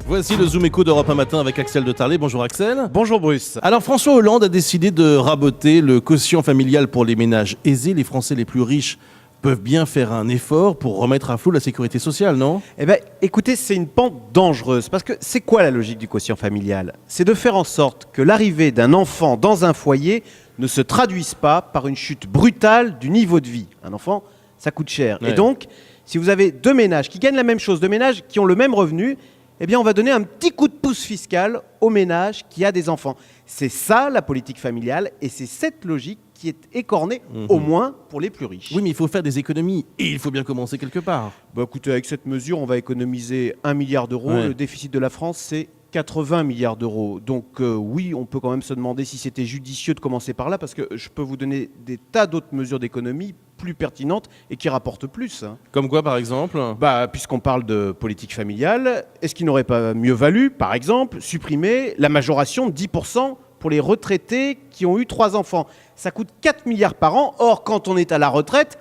Voici le Zoom Écho d'Europe 1 matin avec Axel de Tarlet. Bonjour Axel. Bonjour Bruce. Alors François Hollande a décidé de raboter le quotient familial pour les ménages aisés. Les Français les plus riches peuvent bien faire un effort pour remettre à flot la sécurité sociale, non? Eh bien, écoutez, c'est une pente dangereuse. Parce que c'est quoi la logique du quotient familial? C'est de faire en sorte que l'arrivée d'un enfant dans un foyer ne se traduise pas par une chute brutale du niveau de vie. Un enfant, ça coûte cher. Ouais. Et donc, si vous avez deux ménages qui gagnent la même chose, deux ménages qui ont le même revenu, eh bien, on va donner un petit coup de pouce fiscal au ménage qui a des enfants. C'est ça la politique familiale et c'est cette logique qui est écornée, au moins pour les plus riches. Oui, mais il faut faire des économies et il faut bien commencer quelque part. Bah, écoutez, avec cette mesure, on va économiser 1 milliard d'euros. Ouais. Le déficit de la France, c'est 80 milliards d'euros. Donc oui, on peut quand même se demander si c'était judicieux de commencer par là, parce que je peux vous donner des tas d'autres mesures d'économie plus pertinentes et qui rapportent plus. Comme quoi, par exemple? Puisqu'on parle de politique familiale, est-ce qu'il n'aurait pas mieux valu, par exemple, supprimer la majoration de 10% pour les retraités qui ont eu 3 enfants? Ça coûte 4 milliards par an. Or, quand on est à la retraite,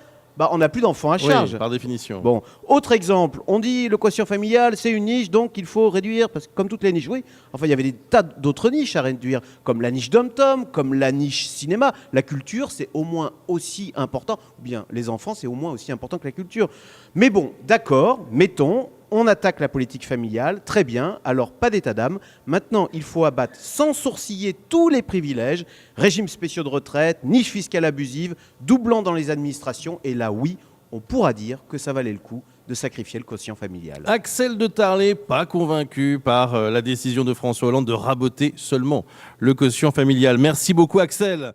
on n'a plus d'enfants à charge. Oui, par définition. Bon, autre exemple, on dit le quotient familial, c'est une niche, donc il faut réduire, parce que comme toutes les niches, oui, enfin il y avait des tas d'autres niches à réduire, comme la niche dom-tom, comme la niche cinéma. La culture, c'est au moins aussi important, ou bien les enfants, c'est au moins aussi important que la culture. Mais bon, d'accord, mettons, on attaque la politique familiale, très bien, alors pas d'état d'âme. Maintenant, il faut abattre sans sourciller tous les privilèges, régimes spéciaux de retraite, niches fiscales abusives, doublant dans les administrations, et là, oui, on pourra dire que ça valait le coup de sacrifier le quotient familial. Axel de Tarlet, pas convaincu par la décision de François Hollande de raboter seulement le quotient familial. Merci beaucoup Axel.